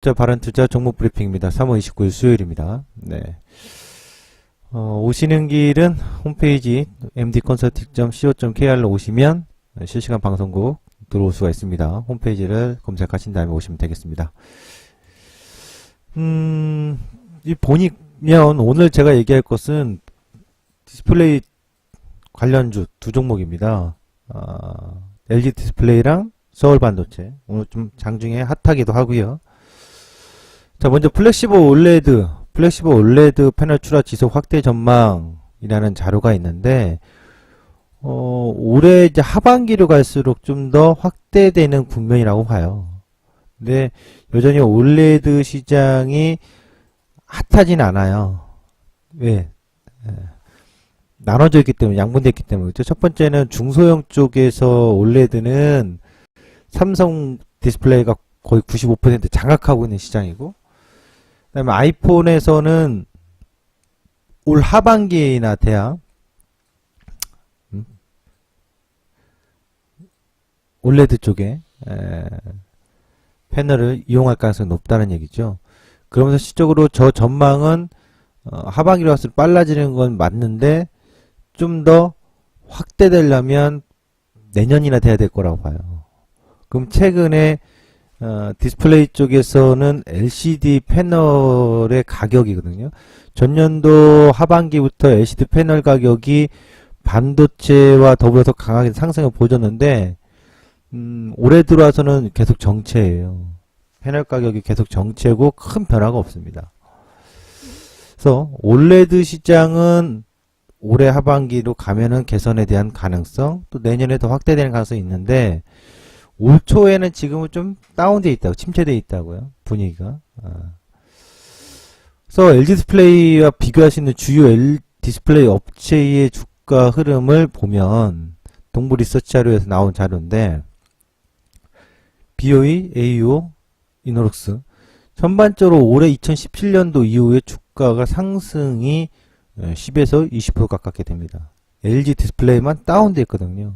자, 바른투자 종목 브리핑입니다. 3월 29일 수요일입니다. 네. 오시는 길은 홈페이지 mdconsulting.co.kr로 오시면 실시간 방송국 들어올 수가 있습니다. 홈페이지를 검색하신 다음에 오시면 되겠습니다. 보면 오늘 제가 얘기할 것은 디스플레이 관련주 두 종목입니다. LG 디스플레이랑 서울반도체. 오늘 좀 장중에 핫하기도 하고요. 자, 먼저 플렉시블 올레드 패널 출하 지속 확대 전망이라는 자료가 있는데, 올해 이제 하반기로 갈수록 좀 더 확대되는 국면이라고 봐요. 근데 여전히 올레드 시장이 핫하진 않아요. 왜? 나눠져 있기 때문에, 양분되어 있기 때문에. 그렇죠? 첫 번째는 중소형 쪽에서 올레드는 삼성 디스플레이가 거의 95% 장악하고 있는 시장이고, 그 다음에 아이폰에서는 올 하반기나 돼야 올레드 쪽에 패널을 이용할 가능성이 높다는 얘기죠. 그러면서 실적으로 저 전망은 하반기로 갈수록 빨라지는 건 맞는데 좀 더 확대되려면 내년이나 돼야 될 거라고 봐요. 그럼 최근에 디스플레이 쪽에서는 LCD 패널의 가격이거든요. 전년도 하반기부터 LCD 패널 가격이 반도체와 더불어서 강하게 상승을 보여줬는데 올해 들어와서는 계속 정체예요. 패널 가격이 계속 정체고 큰 변화가 없습니다. 그래서 올레드 시장은 올해 하반기로 가면은 개선에 대한 가능성, 또 내년에 더 확대되는 가능성이 있는데 올 초에는 지금은 좀 다운되어 있다고, 침체되어 있다고요, 분위기가. 그래서 LG 디스플레이와 비교할 수 있는 주요 디스플레이 업체의 주가 흐름을 보면 동부 리서치 자료에서 나온 자료인데 BOE, AUO, 이노룩스 전반적으로 올해 2017년도 이후에 주가가 상승이 10에서 20% 가깝게 됩니다. LG 디스플레이만 다운되어 있거든요.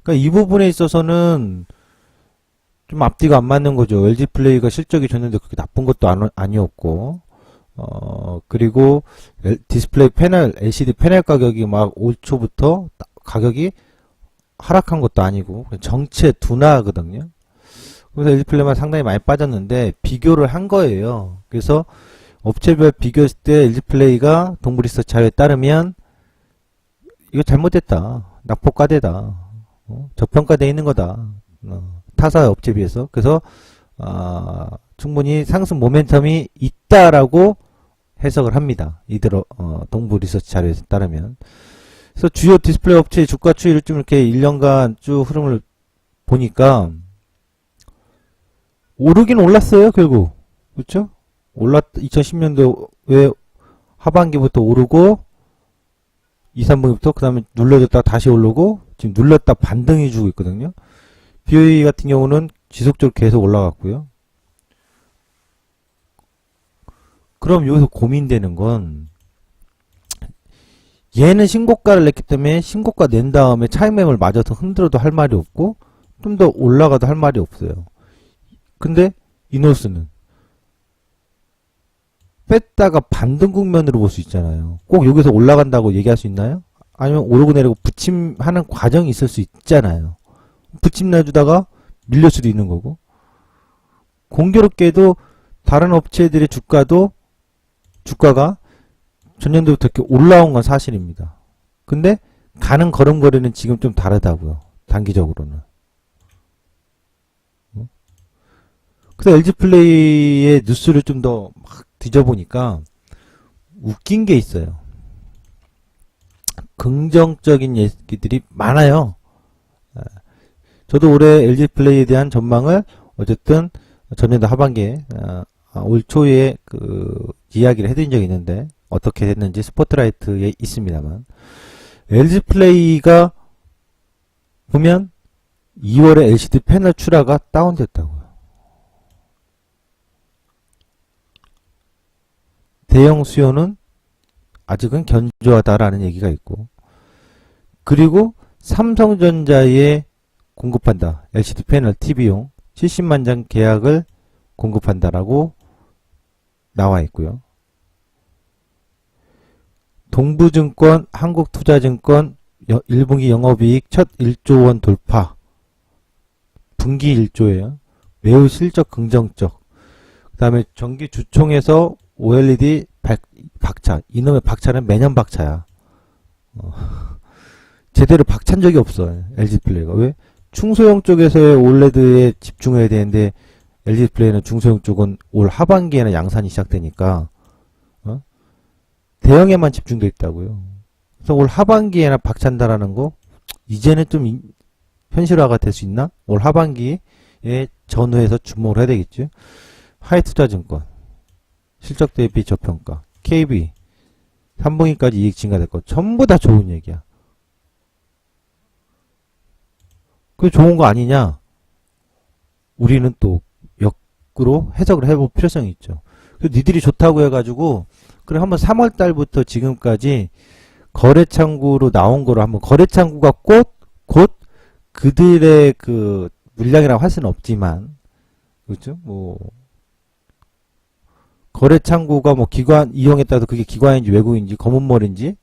그러니까 이 부분에 있어서는 좀 앞뒤가 안 맞는 거죠. LG 플레이가 실적이 좋는데 그렇게 나쁜 것도 아니었고, 그리고 디스플레이 패널, LCD 패널 가격이 막 올 초부터 가격이 하락한 것도 아니고, 정체 둔화거든요. 그래서 LG 플레이만 상당히 많이 빠졌는데, 비교를 한 거예요. 그래서 업체별 비교했을 때 LG 플레이가 동부 리서치 자료에 따르면, 이거 잘못됐다. 낙폭과대다. 저평가되어 있는 거다. 타사 업체에 비해서. 그래서 충분히 상승 모멘텀이 있다라고 해석을 합니다. 이대로 동부 리서치 자료에 따르면. 그래서 주요 디스플레이 업체의 주가 추이를 좀 이렇게 1년간 쭉 흐름을 보니까 오르긴 올랐어요, 결국. 그렇죠? 2010년도에 하반기부터 오르고 2, 3분기부터 그 다음에 눌러졌다가 다시 오르고 지금 눌렀다 반등해 주고 있거든요. BOE 같은 경우는 지속적으로 계속 올라갔고요. 그럼 여기서 고민되는 건 얘는 신고가를 냈기 때문에 신고가 낸 다음에 차익 매물 맞아서 흔들어도 할 말이 없고 좀 더 올라가도 할 말이 없어요. 근데 이노스는 뺐다가 반등 국면으로 볼 수 있잖아요. 꼭 여기서 올라간다고 얘기할 수 있나요? 아니면 오르고 내리고 부침하는 과정이 있을 수 있잖아요. 부침 내주다가 밀릴 수도 있는 거고. 공교롭게도 다른 업체들의 주가가 전년도부터 이렇게 올라온 건 사실입니다. 근데 가는 걸음걸이는 지금 좀 다르다고요. 단기적으로는. 그래서 LG 플레이의 뉴스를 좀 더 막 뒤져보니까 웃긴 게 있어요. 긍정적인 얘기들이 많아요. 저도 올해 LG 플레이에 대한 전망을 어쨌든 전년도 하반기에 올 초에 그 이야기를 해드린 적이 있는데 어떻게 됐는지 스포트라이트에 있습니다만 LG 플레이가 보면 2월에 LCD 패널 출하가 다운됐다고요. 대형 수요는 아직은 견조하다라는 얘기가 있고, 그리고 삼성전자에 공급한다. LCD 패널 TV용 70만 장 계약을 공급한다라고 나와 있고요. 동부증권, 한국투자증권 1분기 영업이익 첫 1조 원 돌파. 분기 1조예요. 매우 실적 긍정적. 그 다음에 정기주총에서 OLED 박차. 이놈의 박차는 매년 박차야. 제대로 박찬 적이 없어. LG플레이가. 왜? 중소형 쪽에서의 OLED에 집중해야 되는데 LG플레이는 중소형 쪽은 올 하반기에는 양산이 시작되니까 대형에만 집중돼 있다고요. 그래서 올 하반기에나 박찬다라는 거 이제는 좀 현실화가 될 수 있나? 올 하반기에 전후에서 주목을 해야 되겠죠. 하이투자증권 실적 대비 저평가, KB 3분기까지 이익 증가될 거 전부 다 좋은 얘기야. 그게 좋은 거 아니냐? 우리는 또 역으로 해석을 해볼 필요성이 있죠. 그래서 니들이 좋다고 해가지고 그래 한번 3월 달부터 지금까지 거래창구로 나온 거로 한번 거래창구가 곧 그들의 그 물량이라고 할 수는 없지만 그렇죠? 뭐 거래창구가 뭐 기관 이용에 따라서 그게 기관인지 외국인지 검은머리인지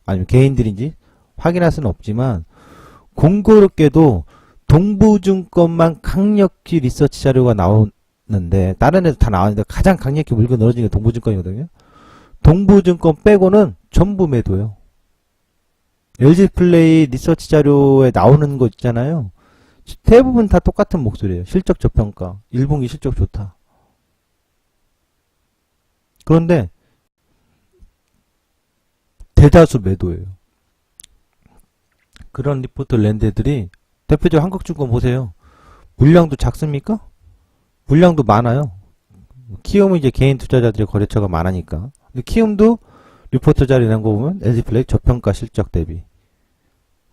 아니면 개인들인지 확인할 수는 없지만 공교롭게도 동부증권만 강력히 리서치 자료가 나오는데 다른 애도 다 나왔는데 가장 강력히 물고 늘어지는 게 동부증권이거든요. 동부증권 빼고는 전부 매도요. LG플레이 리서치 자료에 나오는 거 있잖아요. 대부분 다 똑같은 목소리예요. 실적 저평가. 1분기 실적 좋다. 그런데 대다수 매도예요. 그런 리포트 랜드들이 대표적으로 한국증권 보세요. 물량도 작습니까? 물량도 많아요. 키움은 이제 개인 투자자들의 거래처가 많으니까. 근데 키움도 리포트 자료 낸 거 보면 LG플레이 저평가 실적 대비.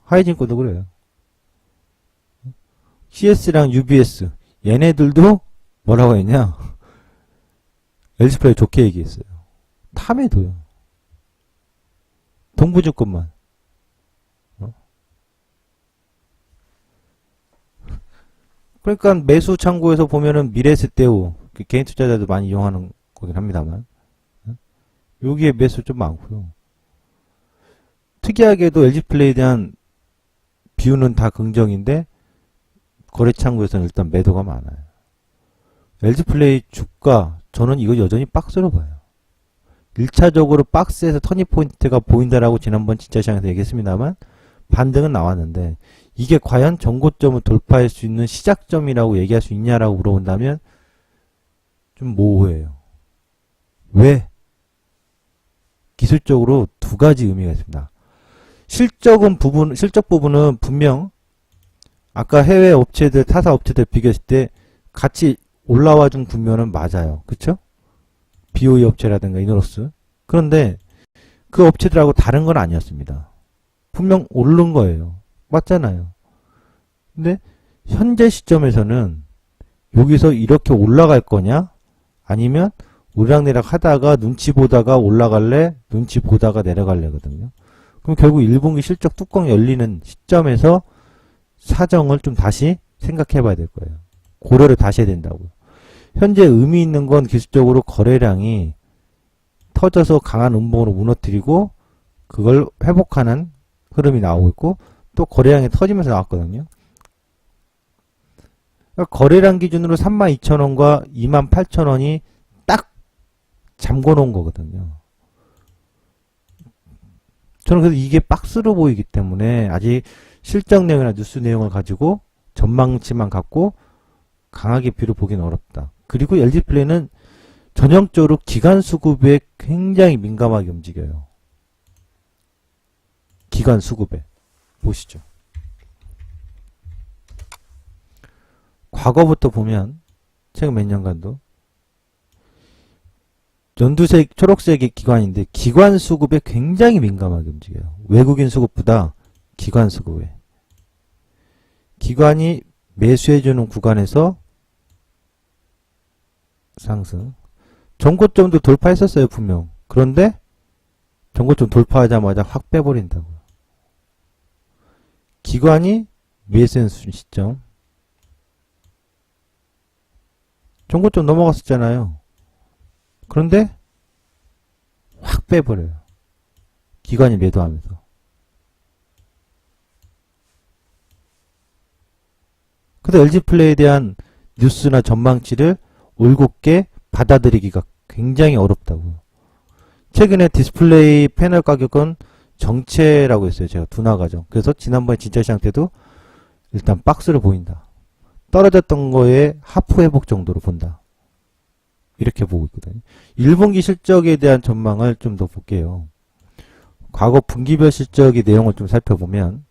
하이증권도 그래요. CS랑 UBS 얘네들도 뭐라고 했냐? LG플레이 좋게 얘기했어요. 탐에도요. 동부증권만. 그러니까 매수 창구에서 보면은 미래에셋대우 개인 투자자도 많이 이용하는 거긴 합니다만 여기에 매수 좀 많고요. 특이하게도 LG플레이에 대한 비율은 다 긍정인데 거래창구에서는 일단 매도가 많아요. LG플레이 주가 저는 이거 여전히 박스로 봐요. 1차적으로 박스에서 터닝포인트가 보인다라고 지난번 진짜 시장에서 얘기했습니다만 반등은 나왔는데 이게 과연 전고점을 돌파할 수 있는 시작점이라고 얘기할 수 있냐라고 물어본다면 좀 모호해요. 왜? 기술적으로 두 가지 의미가 있습니다. 실적 부분은 분명 아까 해외 업체들, 타사 업체들 비교했을 때 같이 올라와 준 국면은 맞아요. 그쵸? BOE 업체라든가 이노러스. 그런데 그 업체들하고 다른 건 아니었습니다. 분명 오른 거예요. 맞잖아요. 근데 현재 시점에서는 여기서 이렇게 올라갈 거냐? 아니면 오르락내락 하다가 눈치 보다가 올라갈래? 눈치 보다가 내려갈래거든요. 그럼 결국 1분기 실적 뚜껑 열리는 시점에서 사정을 좀 다시 생각해 봐야 될 거예요. 고려를 다시 해야 된다고요. 현재 의미 있는 건 기술적으로 거래량이 터져서 강한 음봉으로 무너뜨리고 그걸 회복하는 흐름이 나오고 있고 또 거래량이 터지면서 나왔거든요. 그러니까 거래량 기준으로 32,000원과 28,000원이 딱 잠궈 놓은 거거든요. 저는 그래서 이게 박스로 보이기 때문에 아직 실적 내용이나 뉴스 내용을 가지고 전망치만 갖고 강하게 비로 보기는 어렵다. 그리고 LG플레이는 전형적으로 기관 수급에 굉장히 민감하게 움직여요. 기관 수급에. 보시죠. 과거부터 보면 최근 몇 년간도 연두색, 초록색이 기관인데 기관 수급에 굉장히 민감하게 움직여요. 외국인 수급보다 기관 수급에. 기관이 매수해주는 구간에서 상승. 전고점도 돌파했었어요, 분명. 그런데 전고점 돌파하자마자 확 빼버린다고요. 기관이 매수한 시점. 전고점 넘어갔었잖아요. 그런데 확 빼버려요. 기관이 매도하면서. 그래서 LG플레이에 대한 뉴스나 전망치를 올곧게 받아들이기가 굉장히 어렵다고요. 최근에 디스플레이 패널 가격은 정체라고 했어요. 제가 둔화 과정. 그래서 지난번에 진짜 시장 때도 일단 박스를 보인다. 떨어졌던 거에 하프 회복 정도로 본다. 이렇게 보고 있거든요. 1분기 실적에 대한 전망을 좀 더 볼게요. 과거 분기별 실적의 내용을 좀 살펴보면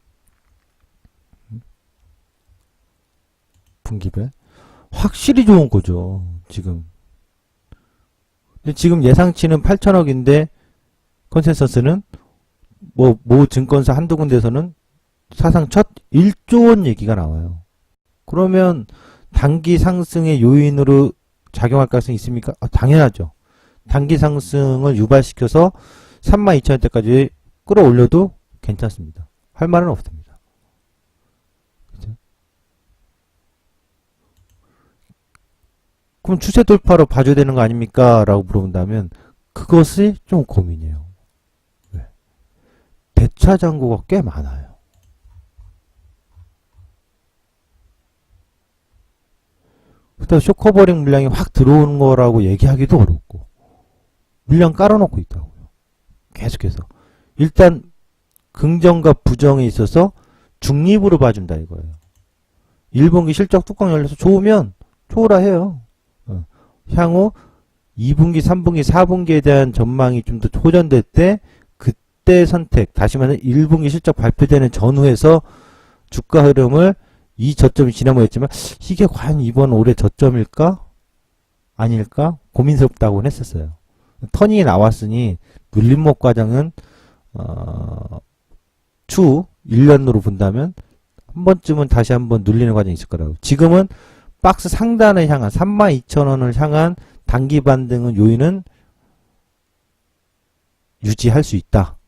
분기별 확실히 좋은 거죠. 지금. 근데 지금 예상치는 8천억인데 컨센서스는 모 증권사 한두 군데에서는 사상 첫 1조 원 얘기가 나와요. 그러면 단기 상승의 요인으로 작용할 가능성이 있습니까? 당연하죠. 단기 상승을 유발시켜서 32,000원대까지 끌어올려도 괜찮습니다. 할 말은 없습니다. 그죠? 그럼 추세 돌파로 봐줘야 되는 거 아닙니까? 라고 물어본다면 그것이 좀 고민이에요. 왜? 배차 잔고가 꽤 많아요. 그다음 쇼커버링 물량이 확 들어오는 거라고 얘기하기도 어렵고 물량 깔아놓고 있다고요. 계속해서. 일단 긍정과 부정에 있어서 중립으로 봐준다 이거예요. 1분기 실적 뚜껑 열려서 좋으면 좋으라 해요. 향후 2분기, 3분기, 4분기에 대한 전망이 좀 더 호전될 때 그때 선택, 다시 말해 1분기 실적 발표되는 전후에서 주가 흐름을 이 저점이 지난번에 했지만 이게 과연 이번 올해 저점일까? 아닐까? 고민스럽다고는 했었어요. 터닝이 나왔으니 눌림목 과정은 추후 1년으로 본다면 한 번쯤은 다시 한번 눌리는 과정이 있을 거라고. 지금은 박스 상단을 향한 32,000원을 향한 단기 반등은 요인은 유지할 수 있다.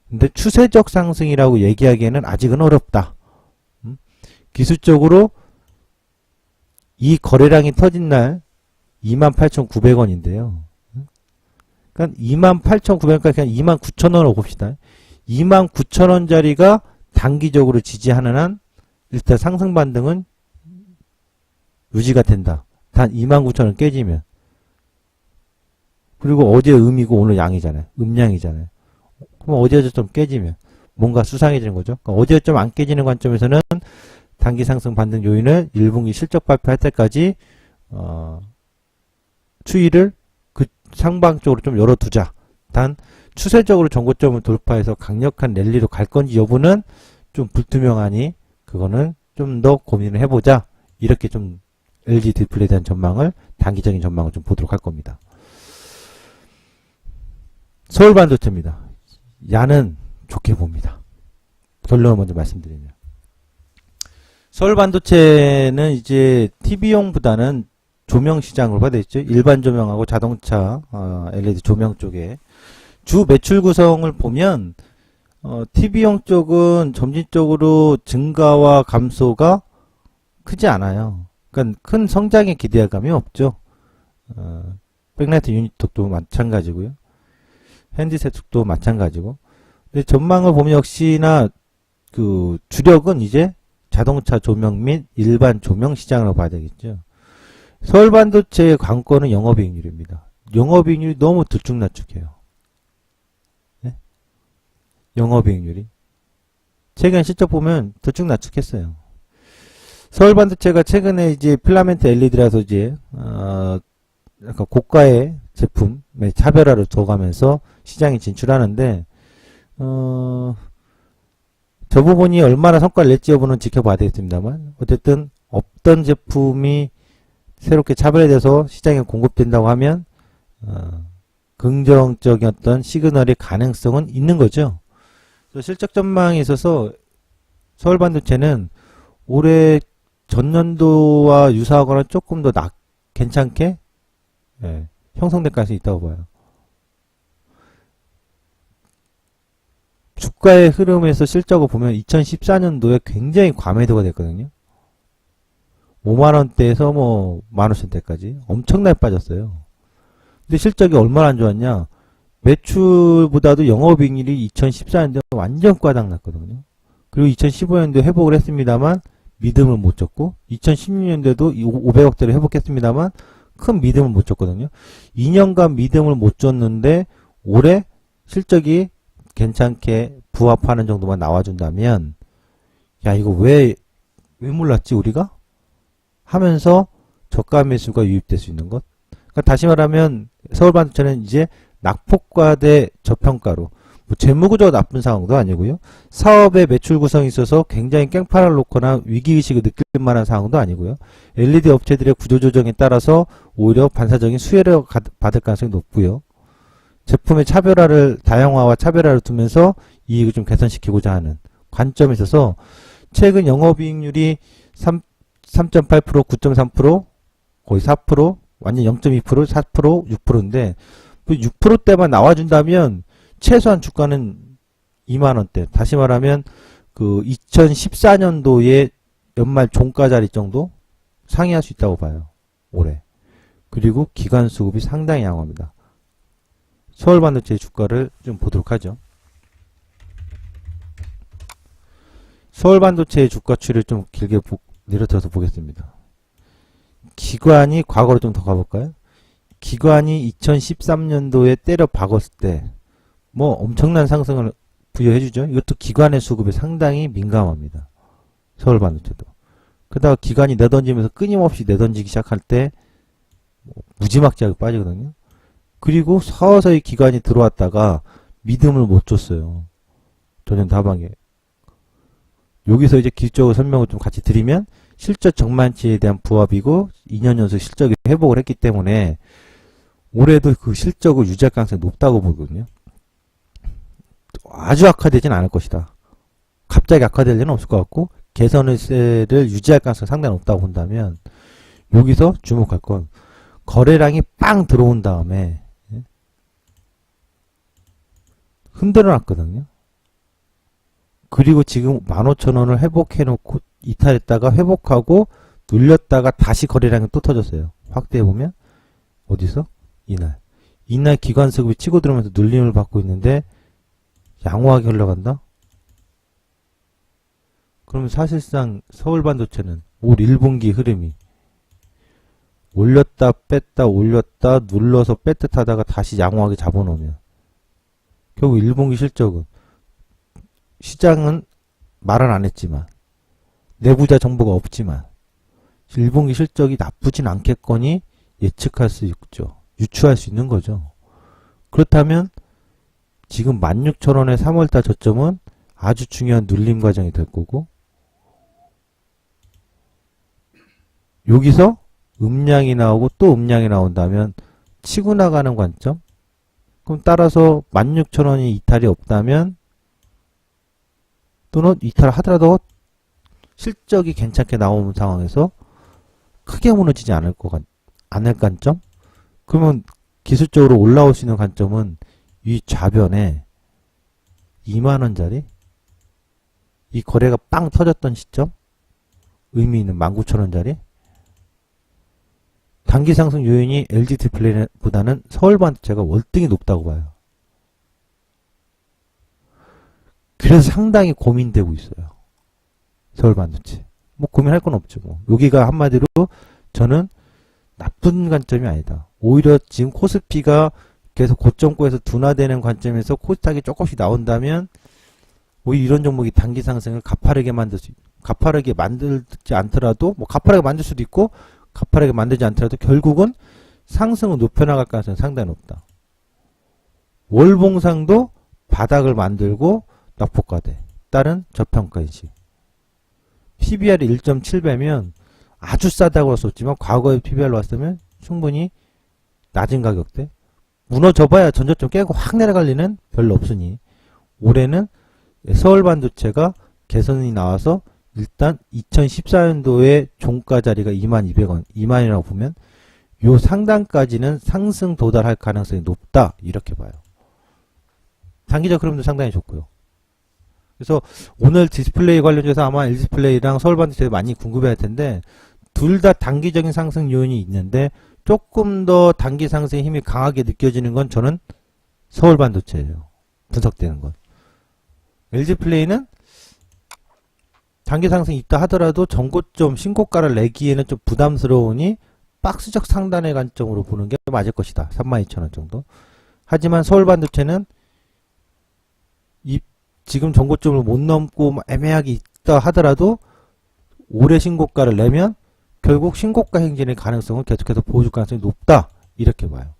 근데 추세적 상승이라고 얘기하기에는 아직은 어렵다. 기술적으로 이 거래량이 터진 날 28,900원인데요. 그러니까 28,900원까지 그냥 29,000원으로 봅시다. 29,000원짜리가 단기적으로 지지하는 한 일단 상승 반등은 유지가 된다. 단 29,000원 깨지면. 그리고 어제 음이고 오늘 양이잖아요. 음양이잖아요. 그럼 어제 좀 깨지면 뭔가 수상해지는 거죠. 그러니까 어제 좀 안 깨지는 관점에서는 단기 상승 반등 요인을 1분기 실적 발표할 때까지 추이를 그 상방 쪽으로 좀 열어두자. 단 추세적으로 전고점을 돌파해서 강력한 랠리로 갈 건지 여부는 좀 불투명하니 그거는 좀 더 고민을 해보자. 이렇게 좀 LG 디스플레이에 대한 전망을 단기적인 전망을 좀 보도록 할 겁니다. 서울반도체입니다. 야는 좋게 봅니다. 결론을 먼저 말씀드리면 서울반도체는 이제 TV용보다는 조명 시장으로 봐야 되겠죠. 일반 조명하고 자동차 LED 조명 쪽에 주 매출 구성을 보면 TV용 쪽은 점진적으로 증가와 감소가 크지 않아요. 그러니까 큰 성장에 기대할 감이 없죠. 백라이트 유닛 쪽도 마찬가지고요. 핸드셋 쪽도 마찬가지고. 근데 전망을 보면 역시나 그 주력은 이제 자동차 조명 및 일반 조명 시장으로 봐야 되겠죠. 서울반도체의 관건은 영업이익률입니다. 영업이익률이 너무 들쭉날쭉해요. 네? 영업이익률이. 최근 실적 보면 들쭉날쭉했어요. 서울반도체가 최근에 이제 필라멘트 LED라서 이제 약간 고가의 제품의 차별화를 둬가면서 시장에 진출하는데 저 부분이 얼마나 성과를 낼지 여부는 지켜봐야 되겠습니다만 어쨌든 없던 제품이 새롭게 차별화돼서 시장에 공급된다고 하면 긍정적인 어떤 시그널의 가능성은 있는 거죠. 실적 전망에 있어서 서울반도체는 올해 전년도와 유사하거나 조금 더 괜찮게 형성될 가능성이 있다고 봐요. 주가의 흐름에서 실적을 보면 2014년도에 굉장히 과매도가 됐거든요. 5만원대에서 뭐 15,000대까지 엄청나게 빠졌어요. 근데 실적이 얼마나 안 좋았냐? 매출보다도 영업이익률이 2014년도에 완전 꽈당났거든요. 그리고 2015년도에 회복을 했습니다만 믿음을 못 줬고 2016년도에도 500억대를 회복했습니다만 큰 믿음을 못 줬거든요. 2년간 믿음을 못 줬는데 올해 실적이 괜찮게 부합하는 정도만 나와준다면 야 이거 왜 몰랐지 우리가? 하면서 저가 매수가 유입될 수 있는 것. 그러니까 다시 말하면 서울반도체는 이제 낙폭과대 저평가로 뭐 재무구조가 나쁜 상황도 아니고요. 사업의 매출 구성이 있어서 굉장히 깽판을 놓거나 위기의식을 느낄 만한 상황도 아니고요. LED 업체들의 구조조정에 따라서 오히려 반사적인 수혜를 받을 가능성이 높고요. 제품의 다양화와 차별화를 두면서 이익을 좀 개선시키고자 하는 관점에 있어서 최근 영업이익률이 3.8%, 9.3%, 거의 4%, 완전 0.2%, 4%, 6%인데 6%대만 나와준다면 최소한 주가는 2만원대. 다시 말하면 그 2014년도의 연말 종가 자리 정도 상회할 수 있다고 봐요. 올해. 그리고 기관 수급이 상당히 양호합니다. 서울반도체 주가를 좀 보도록 하죠. 서울반도체의 주가 추이를 좀 길게 내려들어서 보겠습니다. 기관이 과거로 좀 더 가볼까요? 기관이 2013년도에 때려 박았을 때 뭐 엄청난 상승을 부여해주죠. 이것도 기관의 수급에 상당히 민감합니다. 서울반도체도. 그러다가 기관이 내던지면서 끊임없이 내던지기 시작할 때 무지막지하게 빠지거든요. 그리고 서서히 기관이 들어왔다가 믿음을 못 줬어요. 전년도 하반기에. 여기서 이제 기술적으로 설명을 좀 같이 드리면 실적 전망치에 대한 부합이고 2년 연속 실적이 회복을 했기 때문에 올해도 그 실적을 유지할 가능성이 높다고 보거든요. 아주 악화되진 않을 것이다. 갑자기 악화될 일은 없을 것 같고 개선세를 유지할 가능성이 상당히 높다고 본다면 여기서 주목할 건 거래량이 빵 들어온 다음에 흔들어 놨거든요. 그리고 지금 15,000원을 회복해놓고 이탈했다가 회복하고 눌렸다가 다시 거래량이 또 터졌어요. 확대해보면 어디서? 이날 기관 수급이 치고 들어오면서 눌림을 받고 있는데 양호하게 흘러간다? 그러면 사실상 서울반도체는 올 1분기 흐름이 올렸다 뺐다 올렸다 눌러서 뺐듯 하다가 다시 양호하게 잡아놓으면 결국 1분기 실적은 시장은 말은 안 했지만 내부자 정보가 없지만 1분기 실적이 나쁘진 않겠거니 예측할 수 있죠. 유추할 수 있는 거죠. 그렇다면 지금 16,000원의 3월달 저점은 아주 중요한 눌림 과정이 될 거고 여기서 음량이 나오고 또 음량이 나온다면 치고 나가는 관점? 그럼 따라서 16,000원이 이탈이 없다면 또는 이탈을 하더라도 실적이 괜찮게 나오는 상황에서 크게 무너지지 않을 관점? 그러면 기술적으로 올라올 수 있는 관점은 이 좌변에 2만원짜리 이 거래가 빵 터졌던 시점 의미 있는 19,000원짜리 단기 상승 요인이 LG 디스플레이보다는 서울반도체가 월등히 높다고 봐요. 그래서 상당히 고민되고 있어요. 서울반도체. 뭐 고민할 건 없죠. 뭐. 여기가 한마디로 저는 나쁜 관점이 아니다. 오히려 지금 코스피가 계속 고점권에서 둔화되는 관점에서 코스닥이 조금씩 나온다면 오히려 이런 종목이 단기 상승을 가파르게 만들지 않더라도 뭐 가파르게 만들 수도 있고 가파르게 만들지 않더라도 결국은 상승을 높여나갈 가능성이 상당히 높다. 월봉상도 바닥을 만들고 낙폭과대 따른 저평가인식. PBR이 1.7배면 아주 싸다고 할 수 없지만 과거에 PBR로 왔으면 충분히 낮은 가격대 무너져봐야 전저점 깨고 확 내려갈 리는 별로 없으니 올해는 서울반도체가 개선이 나와서 일단 2014년도에 종가 자리가 22,000원 2만이라고 보면 요 상단까지는 상승 도달할 가능성이 높다 이렇게 봐요. 단기적 흐름도 상당히 좋고요. 그래서 오늘 디스플레이 관련해서 아마 LG 디스플레이랑 서울반도체 많이 궁금해 할 텐데 둘 다 단기적인 상승 요인이 있는데 조금 더 단기 상승의 힘이 강하게 느껴지는 건 저는 서울반도체예요. 분석되는 건. LG플레이는 단기 상승이 있다 하더라도 전고점 신고가를 내기에는 좀 부담스러우니 박스적 상단의 관점으로 보는 게 맞을 것이다. 32,000원 정도. 하지만 서울반도체는 지금 전고점을 못 넘고 애매하게 있다 하더라도 올해 신고가를 내면 결국 신고가 행진의 가능성은 계속해서 보여줄 가능성이 높다. 이렇게 봐요.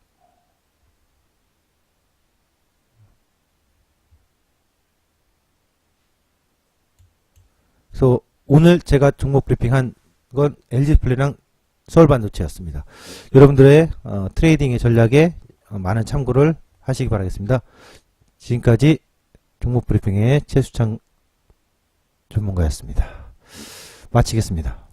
그래서 오늘 제가 종목 브리핑한 건 LG플레이랑 서울반도체였습니다. 여러분들의 트레이딩의 전략에 많은 참고를 하시기 바라겠습니다. 지금까지 종목 브리핑의 최수창 전문가였습니다. 마치겠습니다.